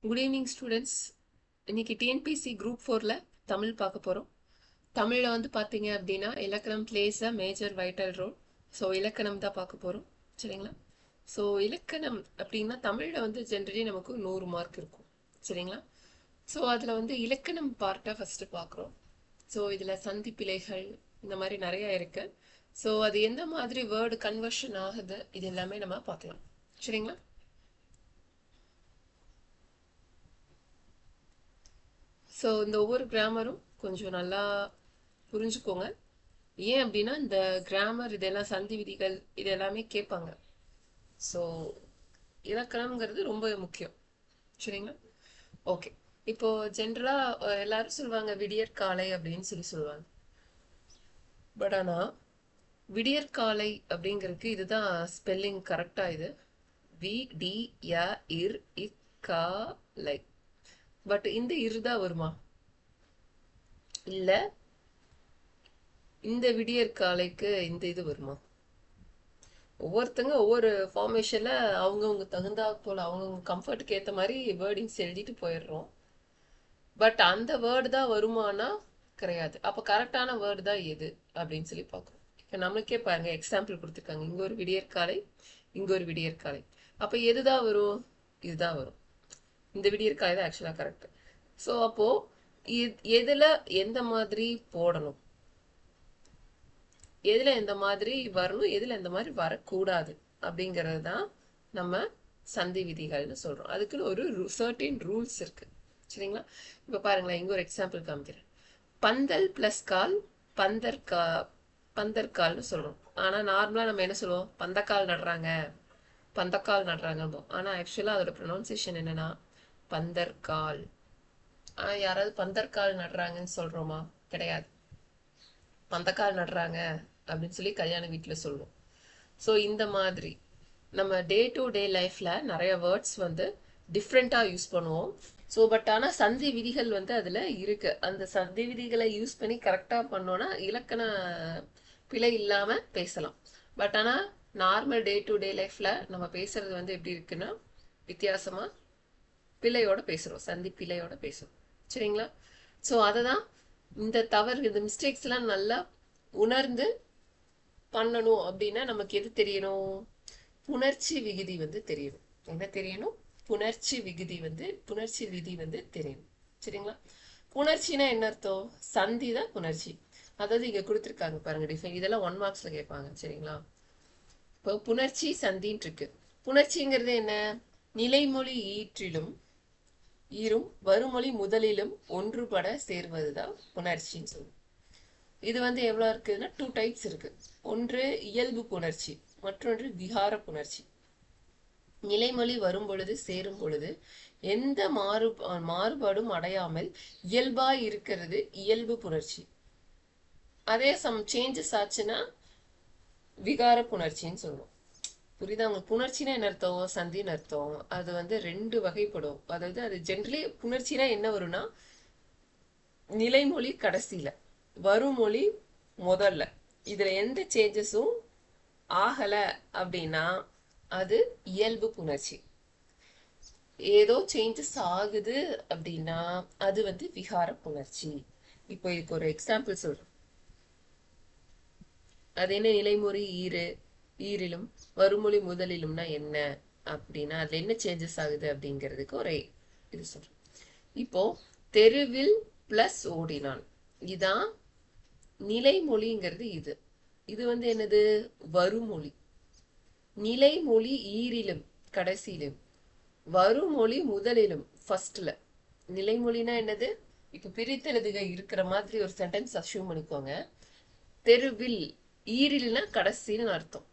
Good evening students. இன்னைக்கு TNPSC group 4ல தமிழ் பார்க்க போகிறோம். தமிழில் வந்து பார்த்தீங்க அப்படின்னா இலக்கணம் plays a major vital role. So இலக்கணம் தான் பார்க்க போகிறோம், சரிங்களா? ஸோ இலக்கணம் அப்படின்னா தமிழில் வந்து ஜென்ரலி நமக்கு 100 மார்க் இருக்கும், சரிங்களா? ஸோ அதில் வந்து இலக்கணம் பார்ட்டாக ஃபஸ்ட்டு பார்க்குறோம். ஸோ இதில் சந்தி பிழைகள் இந்த மாதிரி நிறையா இருக்கு. ஸோ அது எந்த மாதிரி வேர்டு கன்வர்ஷன் ஆகுது இது எல்லாமே நம்ம பார்க்கலாம், சரிங்களா? ஸோ இந்த ஒவ்வொரு கிராமரும் கொஞ்சம் நல்லா புரிஞ்சுக்கோங்க. ஏன் அப்படின்னா இந்த கிராமர் இதெல்லாம் சந்தி விதிகள் இது எல்லாமே கேட்பாங்க. ஸோ இலக்கணம்ங்கிறது ரொம்ப முக்கியம், சரிங்களா? ஓகே. இப்போ ஜென்ரலா எல்லாரும் சொல்லுவாங்க விடியற்காலை அப்படின்னு சொல்லுவாங்க. பட் ஆனா விடியற்காலை அப்படிங்கிறதுக்கு இதுதான் ஸ்பெல்லிங் கரெக்டா. இது வி டி ய இர் கா லை. பட் இந்த தான் வருமா? இல்ல இந்த விடியற்காலைக்கு இந்த இது வருமா? ஒவ்வொருத்தங்க ஒவ்வொரு ஃபார்மேஷன்ல அவங்கவுங்க தகுந்தா போல அவங்கவுங்க கம்ஃபர்ட்டுக்கு ஏற்ற மாதிரி வேர்டிங்ஸ் எழுதிட்டு போயிடுறோம். பட் அந்த வேர்டு தான் வருமானா கிடையாது. அப்போ கரெக்டான வேர்டு தான் எது அப்படின்னு சொல்லி பார்க்குறோம். இப்போ நம்மளுக்கே பாருங்க, எக்ஸாம்பிள் கொடுத்துருக்காங்க. இங்கே ஒரு விடியற்காலை, இங்கே ஒரு விடியற்காலை. அப்போ எதுதான் வரும்? இதுதான் வரும். இந்த விடியற்காலை தான் ஆக்சுவலாக கரெக்ட். ஸோ அப்போ எதுல எந்த மாதிரி போடணும், எதுல எந்த மாதிரி வரணும், எதுல எந்த மாதிரி வரக்கூடாது அப்படிங்கிறது தான் நம்ம சந்தி விதிகள்னு சொல்றோம். அதுக்குன்னு ஒரு சர்டின் ரூல்ஸ் இருக்கு, சரிங்களா? இப்ப பாருங்களேன், இங்க ஒரு எக்ஸாம்பிள் காமிக்கிறேன். பந்தல் பிளஸ் கால் பந்தற்கா பந்தற்கால்னு சொல்றோம். ஆனா நார்மலா நம்ம என்ன சொல்லுவோம்? பந்தக்கால் நடுறாங்க, பந்தக்கால் நடுறாங்க. ஆனா ஆக்சுவலா அதோட ப்ரொனவுன்சியேஷன் என்னன்னா பந்தற்கால். ஆனா யாராவது பந்தற்கால் நடுறாங்கன்னு சொல்றோமா? கிடையாது. பந்தக்கால் நடுறாங்க அப்படின்னு சொல்லி கல்யாண வீட்டில் சொல்லுவோம். ஸோ இந்த மாதிரி நம்ம டே டு டே லைஃப்ல நிறைய வேர்ட்ஸ் வந்து டிஃப்ரெண்ட்டாக யூஸ் பண்ணுவோம். ஸோ பட் ஆனால் சந்தி விதிகள் வந்து அதில் இருக்கு. அந்த சந்தி விதிகளை யூஸ் பண்ணி கரெக்டாக பண்ணோன்னா இலக்கண பிழை இல்லாமல் பேசலாம். பட் ஆனால் நார்மல் டே டு டே லைஃப்ல நம்ம பேசுறது வந்து எப்படி இருக்குன்னா வித்தியாசமா பிழையோட பேசுறோம், சந்தி பிழையோட பேசுறோம், சரிங்களா? ஸோ அதை தான் இந்த தவறு, இந்த மிஸ்டேக்ஸ் எல்லாம் நல்லா உணர்ந்து பண்ணணும் அப்படின்னா நமக்கு எது தெரியணும்? புணர்ச்சி விகுதி வந்து தெரியணும். என்ன தெரியணும்? புணர்ச்சி விதி வந்து தெரியணும், சரிங்களா? புணர்ச்சினா என்ன அர்த்தம்? சந்தி தான் புணர்ச்சி. அதாவது இங்க கொடுத்துருக்காங்க பாருங்க டிஃபைன். இதெல்லாம் 1 மார்க்ஸ்ல கேட்பாங்க, சரிங்களா? இப்போ புணர்ச்சி சந்தின்னு இருக்கு. புணர்ச்சிங்கிறது என்ன? நிலைமொழி ஈற்றிலும் ஈரும் வருமொழி முதலிலும் ஒன்றுபட சேர்வதுதான் புணர்ச்சின்னு சொல்லுவோம். இது வந்து எவ்வளோ இருக்குதுன்னா 2 டைப்ஸ் இருக்கு. ஒன்று இயல்பு புணர்ச்சி, மற்றொன்று விகார புணர்ச்சி. நிலைமொழி வரும் பொழுது சேரும் பொழுது எந்த மாறுபாடும் அடையாமல் இயல்பாய் இருக்கிறது இயல்பு புணர்ச்சி. அதே சேஞ்சஸ் ஆச்சுன்னா விகார புணர்ச்சின்னு சொல்லுவோம். புரியுதா உங்களுக்கு? புணர்ச்சினா என்ன அர்த்தம்? சந்தின்னு அர்த்தம். அது வந்து 2 வகைப்படும். அதாவது அது ஜென்ரலி புணர்ச்சினா என்ன வரும்னா நிலைமொழி கடைசியில, வருமொழி முதல்ல. இதுல எந்த சேஞ்சஸும் ஆகல அப்படின்னா அது இயல்பு புணர்ச்சி. ஏதோ சேஞ்சஸ் ஆகுது அப்படின்னா அது வந்து விகார புணர்ச்சி. இப்போ இதுக்கு ஒரு எக்ஸாம்பிள் சொல்றேன். அது என்ன? நிலைமொழி ஈரிலும் வருமொழி முதலிலும்னா என்ன அப்படின்னா அதுல என்ன சேஞ்சஸ் ஆகுது அப்படிங்கிறதுக்கு ஒரு இது சொல்றேன். இப்போ தெருவில் பிளஸ் ஓடினான், இதான் நிலைமொழிங்கிறது. இது இது வந்து என்னது? வருமொழி. நிலைமொழி ஈரிலும் கடைசியிலும், வருமொழி முதலிலும் ஃபர்ஸ்ட்ல. நிலைமொழினா என்னது? இப்ப பிரித்தெழுதுக இருக்கிற மாதிரி ஒரு சென்டென்ஸ் அஸ்யூம் பண்ணிக்கோங்க. தெருவில், ஈரில்னா கடைசின்னு அர்த்தம்,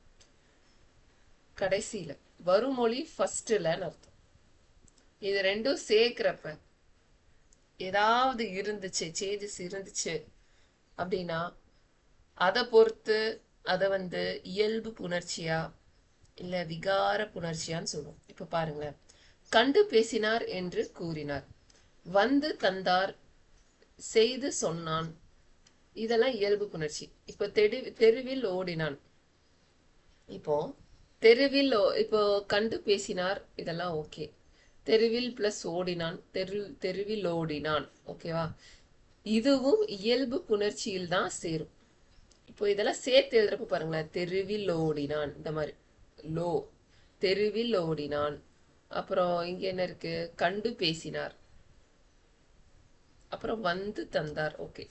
கடைசியில. வருமொழி ஃபர்ஸ்ட்லன்னு அர்த்தம். இது ரெண்டும் சேர்க்கிறப்ப ஏதாவது இருந்துச்சு, சேஞ்சஸ் இருந்துச்சு அப்படின்னா அதை பொறுத்து அதை வந்து இயல்பு புணர்ச்சியா இல்ல விகார புணர்ச்சியான்னு சொல்லுவோம். இப்ப பாருங்களேன், கண்டு பேசினார் என்று கூறினார், வந்து தந்தார், செய்து சொன்னான், இதெல்லாம் இயல்பு புணர்ச்சி. இப்போ தெருவில் ஓடினான். இப்போ தெருவில் இப்போ கண்டு பேசினார் இதெல்லாம் ஓகே. தெருவில் பிளஸ் ஓடினான், தெருவில் ஓடினான். ஓகேவா? இதுவும் இயல்பு புணர்ச்சியில் தான் சேரும். இப்போ இதெல்லாம் சேர்த்து எழுதுறப்ப பாருங்களேன், தெருவில் ஓடினான், இந்த மாதிரி லோ, தெருவில் ஓடினான். அப்புறம் இங்க என்ன இருக்கு, கண்டு பேசினார், அப்புறம் வந்து தந்தார். ஓகே,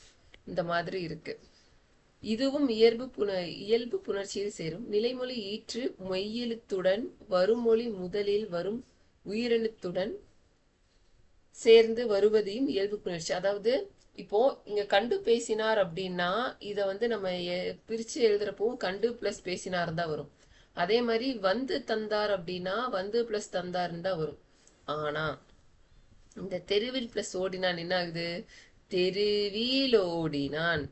இந்த மாதிரி இருக்கு. இதுவும் இயல்பு புணர்ச்சியில் சேரும். நிலைமொழி ஈற்று மெய்யெழுத்துடன் வருமொழி முதலில் வரும் உயிரெழுத்துடன் சேர்ந்து வருவதையும் இயல்பு புணர்ச்சி. அதாவது இப்போ இங்க கண்டு பேசினார் அப்படின்னா இத வந்து நம்ம பிரிச்சு எழுதுறப்போ கண்டு பிளஸ் பேசினார் தான் வரும். அதே மாதிரி வந்து தந்தார் அப்படின்னா வந்து பிளஸ் தந்தார் தான் வரும். ஆனா இந்த தெருவில் பிளஸ் ஓடினான் என்ன ஆகுது, தெருவில் ஓடினான்.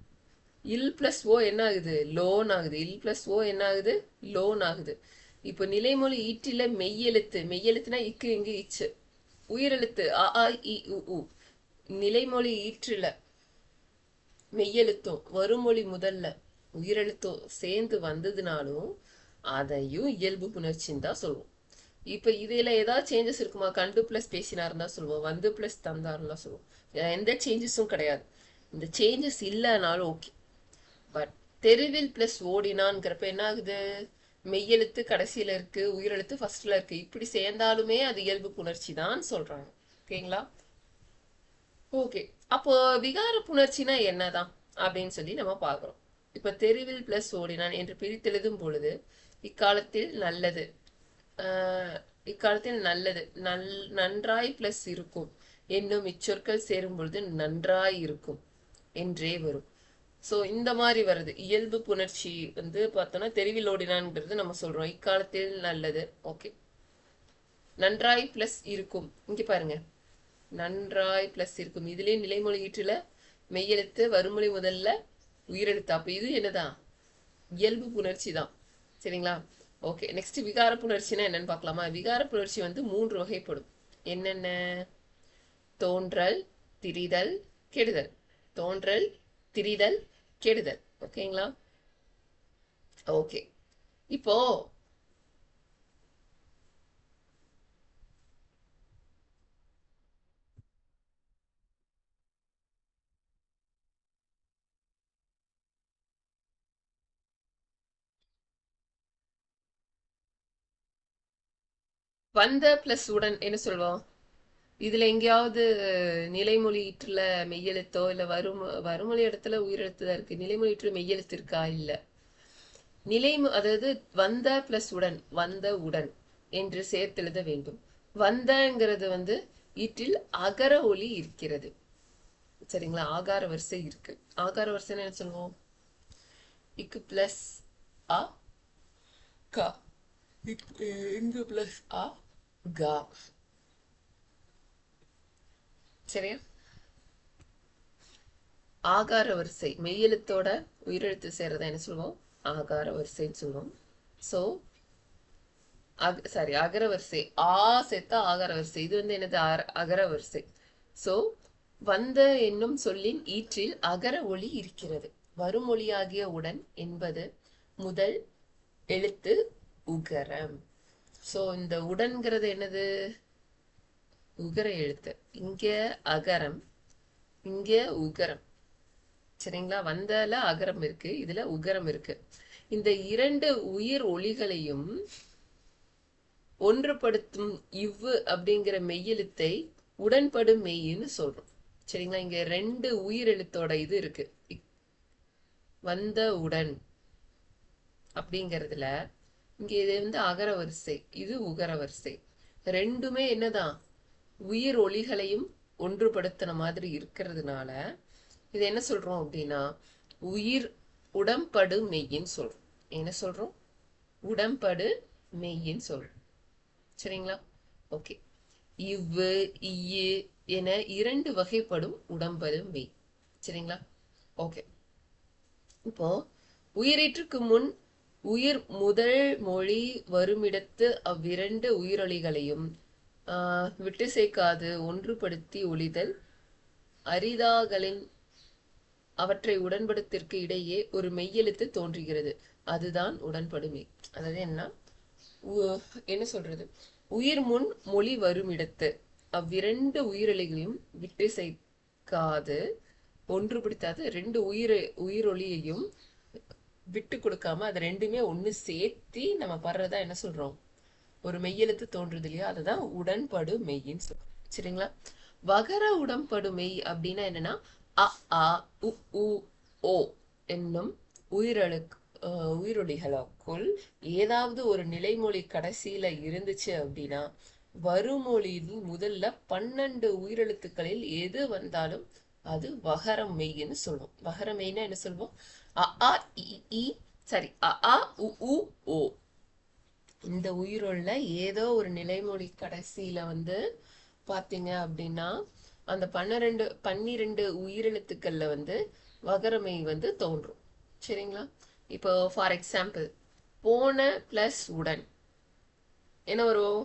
இல் பிளஸ் ஓ என்ன ஆகுது, லோன் ஆகுது. இல் பிளஸ் ஓ என்ன ஆகுது, லோன் ஆகுது. இப்போ நிலைமொழி ஈட்டில மெய்யெழுத்து, மெய்யெழுத்துனா இக்கு இங்கு இச்சு, உயிரெழுத்து அ ஆ இ உ. நிலைமொழி ஈற்றுல மெய்யெழுத்தும் வருமொழி முதல்ல உயிரெழுத்தும் சேர்ந்து வந்ததுனாலும் அதையும் இயல்பு புணர்ச்சின்னு தான் சொல்லுவோம். இப்ப இதுல ஏதாவது சேஞ்சஸ் இருக்குமா, கண்டு பிளஸ் பேசினார் தான் சொல்லுவோம், வந்து பிளஸ் தந்தார் தான் சொல்லுவோம். எந்த சேஞ்சஸும் கிடையாது. இந்த சேஞ்சஸ் இல்லைனாலும் ஓகே. பட் தெருவில் பிளஸ் ஓடினான்ங்கிறப்ப என்ன ஆகுது, மெய்யெழுத்து கடைசியில இருக்கு, உயிரெழுத்து ஃபர்ஸ்ட்ல இருக்கு. இப்படி சேர்ந்தாலுமே அது இயல்பு புணர்ச்சி தான் சொல்றாங்க. ஓகேங்களா? ஓகே, அப்போ விகார புணர்ச்சினா என்னதான் அப்படின்னு சொல்லி நம்ம பார்க்கிறோம். இப்ப தெருவில் பிளஸ் ஓடினான் என்று பிரித்தெழுதும் பொழுது இக்காலத்தில் நல்லது, இக்காலத்தில் நல்லது நன்றாய் பிளஸ் இருக்கும் என்னும் இச்சொற்கள் சேரும் பொழுது நன்றாய் இருக்கும் என்றே வரும். ஸோ இந்த மாதிரி வருது. இயல்பு புணர்ச்சி வந்து பார்த்தோம்னா தெருவில் ஓடினான்ங்கிறது நம்ம சொல்றோம், இக்காலத்தில் நல்லது. ஓகே, நன்றாய் பிளஸ் இருக்கும், இங்க பாருங்க நன்றாய் பிளஸ் இருக்கும். இதுலயே நிலைமொழி ஈற்றுல மெய்யெழுத்து வருமொழி முதல்ல உயிரெழுத்து. அப்ப இது என்னதான், இயல்பு புணர்ச்சி தான். சரிங்களா? ஓகே, நெக்ஸ்ட் விகார புணர்ச்சினா என்னன்னு பார்க்கலாமா. விகார புணர்ச்சி வந்து 3 வகைப்படும். என்னென்ன, தோன்றல், திரிதல், கெடுதல். தோன்றல், திரிதல், கெடுதல். ஓகேங்களா? ஓகே, இப்போ வந்த பிளஸ் உடன் என்ன சொல்வோம், இதுல எங்கேயாவது நிலைமொழி ஈற்றுல மெய்யெழுத்தோ இல்ல வருமொழி இடத்துல உயிரெழுத்து தான் இருக்கு, நிலைமொழி ஈற்றுல மெய்யெழுத்து இருக்கா, இல்ல. அதாவது வந்த பிளஸ் உடன், வந்த உடன் என்று சேர்த்தெழுத வேண்டும். வந்தங்கிறது வந்து ஈற்றில் அகர ஒலி இருக்கிறது. சரிங்களா? ஆகார வரிசை இருக்கு. ஆகார வரிசை என்ன சொல்லுவோம், இக்கு பிளஸ் அ க, இங்கு பிளஸ் அ கா. சரியா? ஆகார வரிசை மெய்யெழுத்தோட உயிரெழுத்து சேர்றத என்ன சொல்லுவோம், ஆகார வரிசைன்னு சொல்லுவோம். ஸோ சாரி, அகர வரிசை. ஆ சேர்த்தா ஆகார வரிசை. இது வந்து என்னது, அகர வரிசை. ஸோ வந்த என்னும் சொல்லின் ஈற்றில் அகர ஒலி இருக்கிறது. வருமொழியாகிய உடன் என்பது முதல் எழுத்து உகரம். ஸோ இந்த உடன்கிறது என்னது, உகர எழுத்து. இங்க அகரம், இங்க உகரம். சரிங்களா? வந்தல அகரம் இருக்கு, இதுல உகரம் இருக்கு. இந்த 2 உயிர் ஒலிகளையும் ஒன்றுபடுத்தும் இவ்வு அப்படிங்கிற மெய்யெழுத்தை உடன்படும் மெய்ன்னு சொல்றோம். சரிங்களா? இங்க 2 உயிர் எழுத்தோட இது இருக்கு. வந்த உடன் அப்படிங்கறதுல இங்க இது வந்து அகர வரிசை, இது உகர வரிசை. ரெண்டுமே என்னதான், உயிர் ஒலிகளையும் ஒன்றுபடுத்தின மாதிரி இருக்கிறதுனால இது என்ன சொல்றோம் அப்படின்னா உயிர் உடம்படு மெய்யின்னு சொல்றோம். என்ன சொல்றோம், உடம்படு மெய்யின்னு சொல்றோம். சரிங்களா? ஓகே, இவ்வு இய்யு என 2 வகைப்படும் உடம்படு மெய். சரிங்களா? ஓகே, இப்போ உயிரீற்றுக்கு முன் உயிர் முதல் மொழி வருமிடத்து அவ்விரண்டு உயிரொலிகளையும் விட்டு சேர்க்காது ஒன்றுபடுத்தி ஒளிதல் அரிதாகலின் அவற்றை உடன்படுத்திற்கு இடையே ஒரு மெய்யெழுத்து தோன்றுகிறது, அதுதான் உடன்படுமை. அதாவது என்ன சொல்றது, உயிர் முன் மொழி வருமிடத்து அவ்விரண்டு உயிரொலிகளையும் விட்டு செய்காது ஒன்றுபடுத்தாது ரெண்டு உயிரொலியையும் விட்டு கொடுக்காம அது ரெண்டுமே ஒண்ணு சேர்த்தி நம்ம படுறதா என்ன சொல்றோம், ஒரு மெய்யெழுத்து தோன்றுது இல்லையா, அதுதான் உடன்படு மெய்யின்னு சொல்றோம். சரிங்களா? வகர உடன்படுமை அப்படின்னா என்னன்னா, அ ஆ உ உ ஓ என்னும் உயிரொலிகளுக்குள் ஏதாவது ஒரு நிலைமொழி கடைசியில இருந்துச்சு அப்படின்னா வருமொழியில் முதல்ல 12 உயிரெழுத்துக்களில் எது வந்தாலும் அது வகரம் மெய்ன்னு சொல்லுவோம். வகர மெய்னா என்ன சொல்லுவோம்? அ ஆ இ சரி அ ஆ உ உ ஓ இந்த உயிரோல்ல ஏதோ ஒரு நிலைமொழி கடைசியில வந்து பாத்தீங்க அப்படின்னா அந்த 12 உயிரெழுத்துக்கள்ல வந்து வகரமெய் வந்து தோன்றும். சரிங்களா? இப்போ ஃபார் எக்ஸாம்பிள் போன பிளஸ் உடன் என்ன வரும்?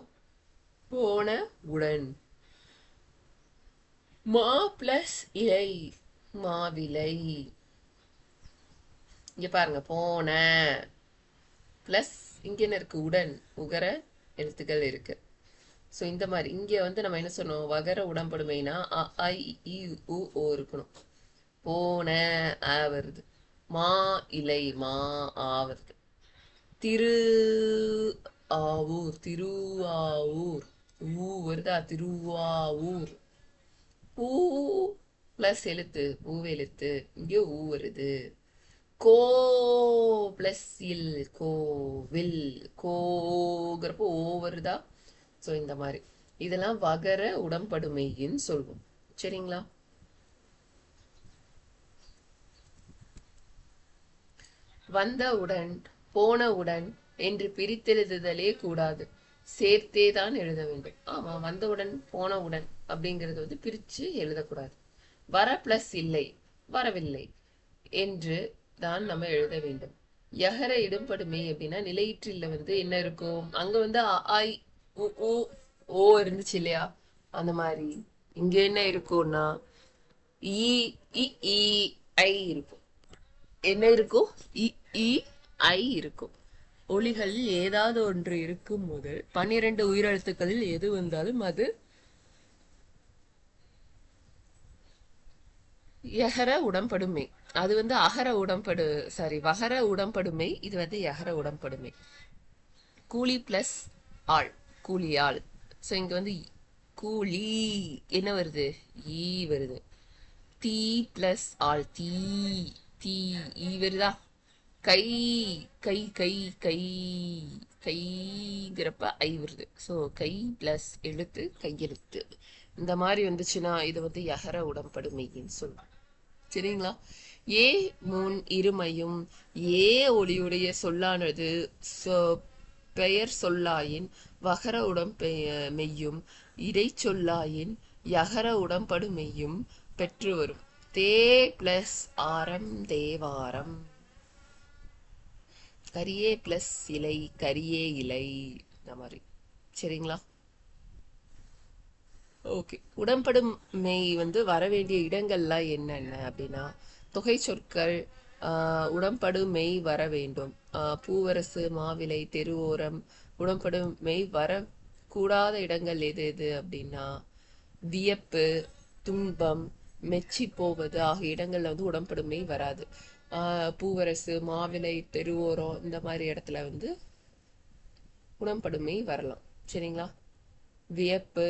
போன உடன். மா பிளஸ் இலை மாவிலை. இங்க பாருங்க, போன பிளஸ் இங்க என்ன இருக்கு? உடன், உகர எழுத்துக்கள் இருக்கு. ஸோ இந்த மாதிரி இங்க வந்து நம்ம என்ன சொன்னோம், வகர உடன்படுமைனா அ ஐ இ உ ஓ இருக்கணும். போன ஆ வருது, மா இலை மா ஆ வருது, திரு ஆவூர் திருவாவூர் ஊ வருதா, திருவாவூர். பூ பிளஸ் எழுத்து பூவெழுத்து, இங்க ஊ வருது. கோ பிளஸ் இல் கோவில் கோங்கிறப்போ ஓ வருதா. ஸோ இந்த மாதிரி இதெல்லாம் வகர உடன்படுமைன்னு சொல்வோம். சரிங்களா? வந்தவுடன் போனவுடன் என்று பிரித்தெழுதுதலே கூடாது, சேர்த்தேதான் எழுத வேண்டும். ஆமா, வந்தவுடன் போனவுடன் அப்படிங்கிறது வந்து பிரிச்சு எழுதக்கூடாது. வர பிளஸ் இல்லை வரவில்லை என்று தான் நம்ம எழுத வேண்டும். யகர இடும்படுமை அப்படின்னா நிலையீற்றில் வந்து என்ன இருக்கும், அங்க வந்து அ ஆ இ உ ஊ ஓ இருந்துச்சு இல்லையா, அந்த மாதிரி இங்க என்ன இருக்கும்னா ஈ இ ஈ ஐ இருக்கும். என்ன இருக்கும்? இ இ ஐ இருக்கும். ஒலிகள் ஏதாவது ஒன்று இருக்கும் போது 12 உயிரெழுத்துக்களில் எது வந்தாலும் அது யகர உடம்படுமை. அது வந்து அகர உடம்படு சாரி வகர உடம்படுமை, இது வந்து யகர உடம்படுமை. கூலி பிளஸ் ஆள் கூலி ஆள். ஸோ இங்க வந்து கூலி என்ன வருது? ஈ வருது. தீ பிளஸ் ஆள் தீ தீ ஈ வருதா. கை கை கை கை கைங்கிறப்ப ஐ வருது. ஸோ கை பிளஸ் எழுத்து கையெழுத்து. இந்த மாதிரி வந்துச்சுன்னா இது வந்து யகர உடம்படுமைன்னு சொல்லுவோம். சரிங்களா? ஏ முன் இருமையும் ஏ ஒளியுடைய சொல்லானது பெயர் சொல்லாயின் வகர மெய்யும் இடை சொல்லாயின் யகர உடம்படு மெய்யும் பெற்று வரும். தே பிளஸ் ஆரம் தேவாரம். கரியே பிளஸ் இலை கரியே இலை. இந்த மாதிரி. சரிங்களா? ஓகே. உடம்படும் மெய் வந்து வர வேண்டிய இடங்கள்லாம் என்னென்ன அப்படின்னா தொகை சொற்கள் உடம்படும் மெய் வர வேண்டும். பூவரசு மாவிலை தெருவோரம். உடம்படும் மெய் வரக்கூடாத இடங்கள் எது எது அப்படின்னா வியப்பு துன்பம் மெச்சி போவது ஆகிய இடங்கள்ல வந்து உடம்படும் மெய் வராது. பூவரசு மாவிலை தெருவோரம் இந்த மாதிரி இடத்துல வந்து உடம்படும் மெய் வரலாம். சரிங்களா? வியப்பு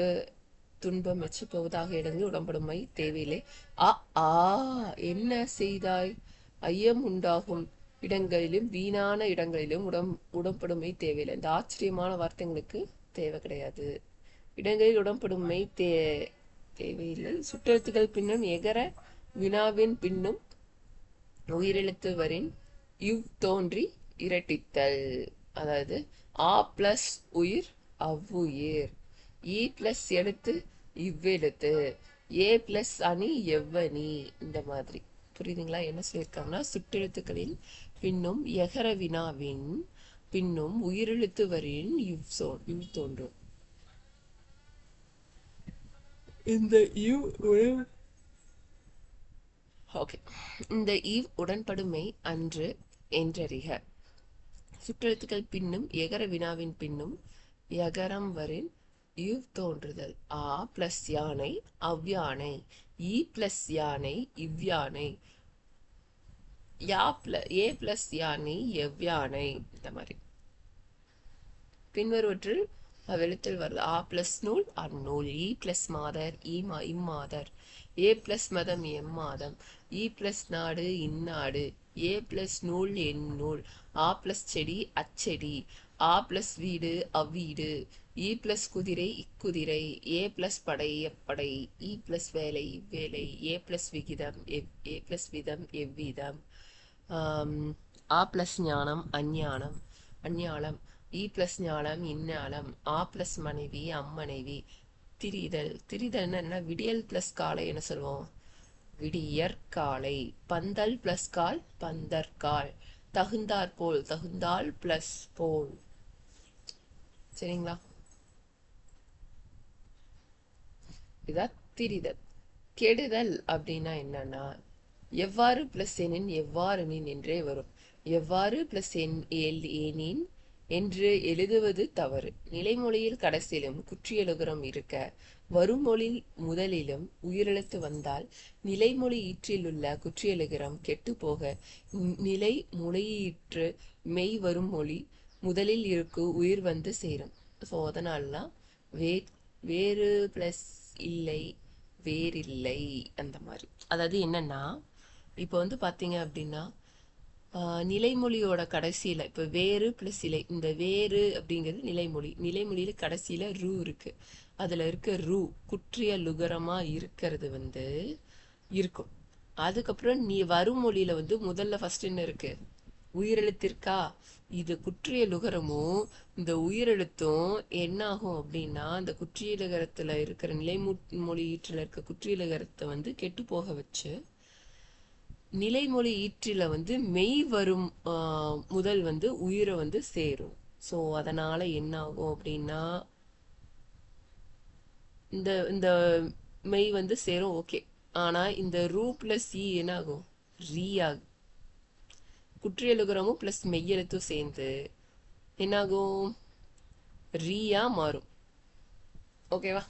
துன்பம் மெச்சு போவதாக இடங்களில் உடம்படுமை தேவையில்லை. அ ஆ என்ன செய்தாய் ஐயம் உண்டாகும் இடங்களிலும் வீணான இடங்களிலும் உடம்படுமை தேவையில்லை. இந்த ஆச்சரியமான வார்த்தைங்களுக்கு தேவை கிடையாது. இடங்களில் உடம்படுமை தேவையில்லை. சுற்றெழுத்துக்கள் பின்னும் எகர வினாவின் பின்னும் உயிரெழுத்து வரின் இவ் தோன்றி இரட்டித்தல். அதாவது ஆ பிளஸ் உயிர் அவ்வுயிர், இ பிளஸ் எழுத்து இவ்வெழுத்து, ஏ பிளஸ் அணி எவ்வணி. இந்த மாதிரி புரியுதுங்களா? என்ன சொல்லியிருக்காங்கன்னா சுற்றெழுத்துக்களின் பின்னும் எகர வினாவின் பின்னும் உயிரெழுத்து வரின் இவ் தோன்றும். இந்த இவ் ஓகே, இந்த இவ் உடன்படுமை அன்று என்றறிக. சுற்றெழுத்துக்கள் பின்னும் எகர வினாவின் பின்னும் யகரம் வரின் இவ் தோன்றுதல். ஆ பிளஸ் யானை அவ்யானை, ஈ பிளஸ் யானை இவ்யானை, ஏ பிளஸ் யானை எவ்யானை. இந்த மாதிரி பின்வருவற்றில் அவ்வெழுத்தில் வருது. ஆ பிளஸ் நூல் அந்நூல், ஈ பிளஸ் மாதர் இம்மாதர், ஏ பிளஸ் மதம் எம்மாதம், ஈ பிளஸ் நாடு இந்நாடு, ஏ பிளஸ் நூல் எந்நூல், ஆ பிளஸ் செடி அச்செடி, ஆ பிளஸ் வீடு அவ்வீடு, இ பிளஸ் குதிரை இக்குதிரை, ஏ பிளஸ் படை எப்படை, இ பிளஸ் வேலை இவ்வேலை, ஏ பிளஸ் விகிதம் ஏ பிளஸ் விதம் எவ்விதம், ஆ பிளஸ் ஞானம் அஞ்ஞாலம், இ பிளஸ் ஞானம் இந்ஞானம், ஆ பிளஸ் மனைவி அம்மனைவி. திரிதல்னா என்ன? விடியல் பிளஸ் காலை என்ன சொல்லுவோம்? விடியற்காலை. பந்தல் பிளஸ் கால் பந்தற்கால். தகுந்தாற் போல் தகுந்தால் பிளஸ் போல். சரிங்களா? இதான் திரிதல். கெடுதல் அப்படின்னா என்னன்னா, எவ்வாறு பிளஸ் எனின் எவ்வாறு நின் என்றே வரும். எவ்வாறு பிளஸ் ஏனின் என்று எழுதுவது தவறு. நிலைமொழியில் கடைசியிலும் குற்றியலுகரம் இருக்க, வருமொழி முதலிலும் உயிரெழுத்து வந்தால் நிலைமொழி ஈற்றிலுள்ள குற்றியலுகரம் கெட்டு போக நிலை மொழியீற்று மெய் வரும் மொழி முதலில் இருக்கு உயிர் வந்து சேரும். ஸோ அதனாலலாம் வேறு பிளஸ் இல்லை வேறில்லை அந்த மாதிரி. அதாவது என்னன்னா, இப்போ வந்து பார்த்தீங்க அப்படின்னா, நிலைமொழியோட கடைசியில் இப்போ வேறு பிளஸ் இலை, இந்த வேறு அப்படிங்கிறது நிலைமொழி. நிலைமொழியில் கடைசியில் ரூ இருக்கு. அதில் இருக்க ரூ குற்றிய லுகரமாக இருக்கிறது வந்து இருக்கும். அதுக்கப்புறம் நீ வரும் மொழியில் வந்து முதல்ல ஃபர்ஸ்ட் என்ன இருக்கு? உயிரெழுத்திற்கா? இது குற்றிய லுகரமும் இந்த உயிரெழுத்தும் என்ன ஆகும் அப்படின்னா, அந்த குற்றிய லுகரத்தில் இருக்கிற நிலைமொழி ஈற்றில் இருக்க குற்றிய லுகரத்தை வந்து கெட்டு போக வச்சு நிலைமொழி ஈற்றில வந்து மெய் வரும் முதல் வந்து உயிரை வந்து சேரும். ஸோ அதனால என்ன ஆகும் அப்படின்னா, இந்த இந்த மெய் வந்து சேரும். ஓகே. ஆனா இந்த ரூ பிளஸ் ஈ என்ன ஆகும்? ரீ ஆகும். குற்றியலுகரமும் பிளஸ் மெய்யெழுத்தும் சேர்ந்து என்னாகும்? ரீயா மாறும். ஓகேவா?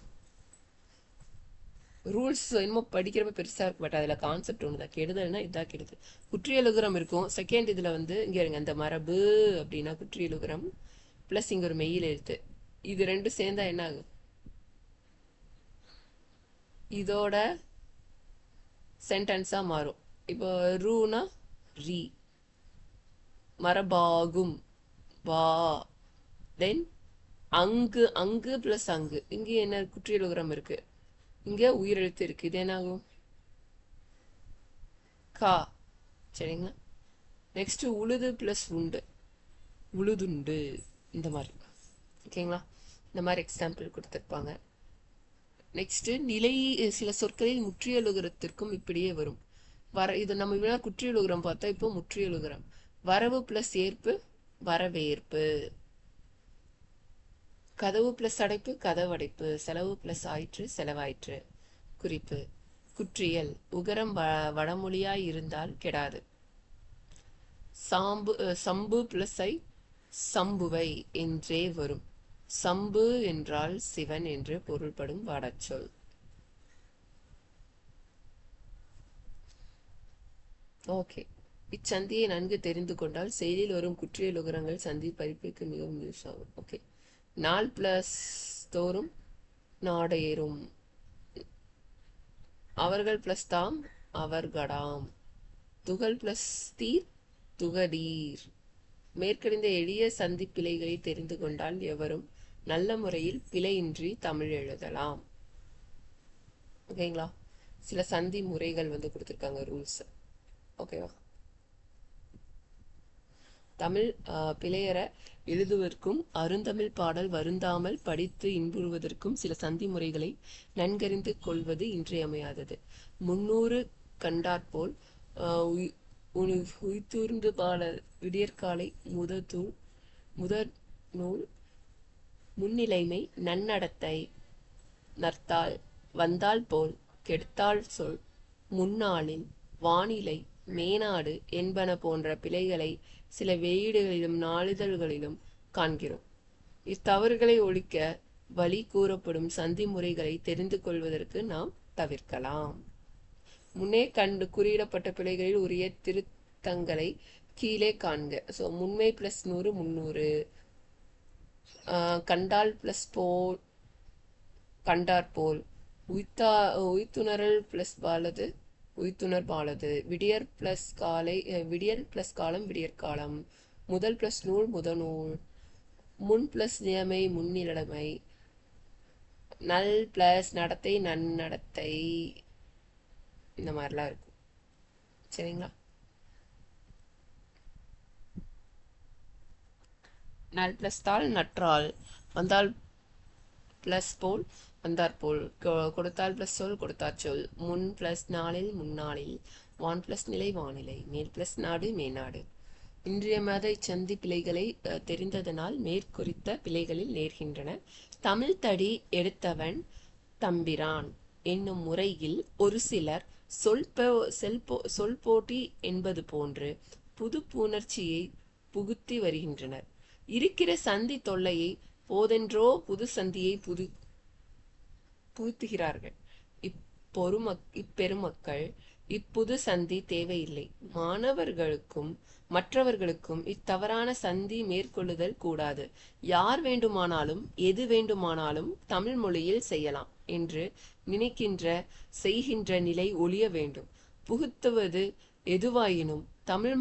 ரூல்ஸ் என்னமோ படிக்கிறப்ப பெருசாக இருக்கு, பட் அதில் கான்செப்ட் ஒன்று தான். கெடுதல்னா இதான் கெடுதல். குற்றியலுகரம் இருக்கும். செகண்ட் இதில் வந்து இங்கே இருங்க, இந்த மரபு அப்படின்னா குற்றியலுகரம் ப்ளஸ் இங்கே ஒரு மெயில் எழுத்து, இது ரெண்டும் சேர்ந்தா என்ன ஆகும்? இதோட சென்டென்ஸாக மாறும். இப்போ ரூனா ரீ, மரபாகும் வா, தென் அங்கு அங்கு ப்ளஸ் அங்கு, இங்கே என்ன குற்றியலுகரம் இருக்கு, இங்கே உயிரெழுத்து இருக்கு, இது என்ன ஆகும்? கா. சரிங்களா? நெக்ஸ்ட் உழுது பிளஸ் உண்டு, உழுதுண்டு. இந்த மாதிரி. ஓகேங்களா? இந்த மாதிரி எக்ஸாம்பிள் கொடுத்துருப்பாங்க. நெக்ஸ்ட் நிலை சில சொற்களில் முற்றியலுகரத்திற்கும் இப்படியே வரும். இது நம்ம இவ்வளோ குற்றியலுகரம் பார்த்தா, இப்போ முற்றியலுகரம். வரவு பிளஸ் ஏற்பு வரவேற்பு, கதவு பிளஸ் அடைப்பு கதவடைப்பு, செலவு பிளஸ் ஆயிற்று செலவாயிற்று. குறிப்பு: குற்றியல் உகரம் வடமொழியாய் இருந்தால் கெடாது. சம்பு பிளஸ் ஐ சம்புவை என்றே வரும். சம்பு என்றால் சிவன் என்று பொருள்படும் வடச்சொல். ஓகே. இச்சந்தியை நன்கு தெரிந்து கொண்டால் செயலில் வரும் குற்றியலுகரங்கள் சந்தி பறிப்புக்கு மிகவும் யூஸ் ஆகும். ஓகே. நாள் பிளஸ் தோறும் நாடேறும். அவர்கள் பிளஸ் தாம் அவர்கடாம். துகள் பிளஸ் தீர் துகடீர். மேற்கடிந்த எளிய சந்தி பிழைகளை தெரிந்து கொண்டால் எவரும் நல்ல முறையில் பிழையின்றி தமிழ் எழுதலாம். ஓகேங்களா? சில சந்தி முறைகள் வந்து கொடுத்துருக்காங்க, ரூல்ஸ். ஓகேவா? தமிழ் பிழையற எழுதுவதற்கும் அருந்தமிழ் பாடல் வருந்தாமல் படித்து இன்புறுவதற்கும் சில சந்தி முறைகளை நன்கறிந்து கொள்வது இன்றியமையாதது. 300 கண்டாற்போல் உய்தூர்ந்து பாட விடியற்காலை முதற் நூல் முன்னிலைமை நன்னடத்தை நர்த்தால் வந்தால் போல் கெடுத்தால் சொல் முன்னாளில் வானிலை மேனாடு என்பன போன்ற பிழைகளை சில வெளியீடுகளிலும் நாளிதழ்களிலும் காண்கிறோம். இத்தவறுகளை ஒழிக்க வழி கூறப்படும் சந்தி முறைகளை தெரிந்து கொள்வதற்கு நாம் தவிர்க்கலாம். முன்னே குறியிடப்பட்ட பிழைகளில் உரிய திருத்தங்களை கீழே காண்க. ஸோ முன்மை + 100 300, கண்டால் + போல் கண்டார் போல், உய்த்துணரல் + பாலது உய்த்துணர் பாலது, விடியற் + காலம் விடியற்காலம், முதல் + நூல் முதநூல், முன் + நிலைமை முன்னிலைமை, நல் + நடத்தை நன்னடத்தை, இந்த மாதிரிலாம் இருக்கும். சரிங்களா? நல் + தாள் நற்றாள், வந்தால் + போல் வந்தார் போல், கொடுத்தால் + சொல் கொடுத்தாற் சொல், முன் + நாளில் முன்னாளில், வான் + நிலை வானிலை, மேல் + நாடு மேநாடு. இன்றியமையாத இச்சந்தி பிழைகளை தெரிந்ததனால் மேற்குறித்த பிழைகளில் நேர்கின்றன. தமிழ் தடி எடுத்தவன் தம்பிரான் என்னும் முறையில் ஒரு சிலர் சொல் போட்டி என்பது போன்று புது புணர்ச்சியை புகுத்தி வருகின்றனர். இருக்கிற சந்தி தொல்லையை போதென்றோ புது சந்தியை புகுத்துகிறார்கள். இப்பெருமக்கள் இப்புது சந்தி தேவையில்லை. மாணவர்களுக்கும் மற்றவர்களுக்கும் இத்தவறான சந்தி மேற்கொள்ளுதல் கூடாது. யார் வேண்டுமானாலும் எது வேண்டுமானாலும் தமிழ் மொழியில் செய்யலாம் என்று செய்கின்ற நிலை ஒழிய வேண்டும். புகுத்துவது எதுவாயினும் தமிழ்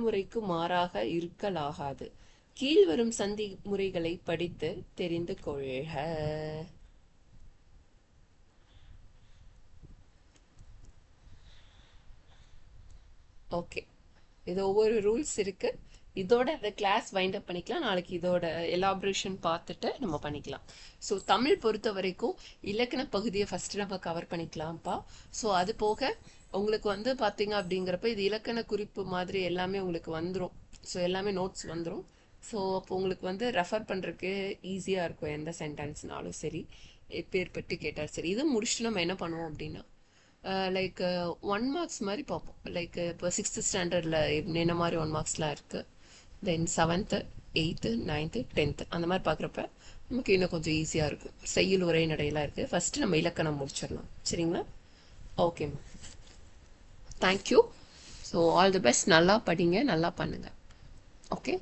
முறைக்கு மாறாக இருக்கலாகாது. கீழ்வரும் சந்தி முறைகளை படித்து தெரிந்து கொள்க. ஓகே, இது ஒவ்வொரு ரூல்ஸ் இருக்கு. இதோட அந்த கிளாஸ் வைண்ட் அப் பண்ணிக்கலாம். நாளைக்கு இதோட எலாபரேஷன் பார்த்துட்டு நம்ம பண்ணிக்கலாம். ஸோ தமிழ் பொறுத்த வரைக்கும் இலக்கண பகுதியை ஃபர்ஸ்ட் நம்ம கவர் பண்ணிக்கலாம்ப்பா. ஸோ அது போக உங்களுக்கு பார்த்தீங்க அப்படிங்கிறப்ப இது இலக்கண குறிப்பு மாதிரி எல்லாமே உங்களுக்கு வந்துடும். ஸோ எல்லாமே நோட்ஸ் வந்துடும். ஸோ அப்போ உங்களுக்கு ரெஃபர் பண்ணுறதுக்கு ஈஸியாக இருக்கும். எந்த சென்டென்ஸ்னாலும் சரி, எப்பேற்பட்டு கேட்டால் சரி. இது முடிச்சுட்டு நம்ம என்ன பண்ணுவோம் அப்படின்னா லைக் 1 மார்க்ஸ் மாதிரி பார்ப்போம். லைக் இப்போ 6th ஸ்டாண்டர்டில் என்ன மாதிரி 1 மார்க்ஸ்லாம் இருக்குது, தென் 7th 8th 9th 10th அந்த மாதிரி பார்க்குறப்ப நமக்கு இன்னும் கொஞ்சம் ஈஸியாக இருக்கும். செய்யுள் உரை நடையெல்லாம் இருக்குது. ஃபஸ்ட்டு நம்ம இலக்கணம் முடிச்சிடலாம். சரிங்களா? Okay, thank you. So all the best. நல்லா படிங்க, நல்லா பண்ணுங்கள். ஓகே.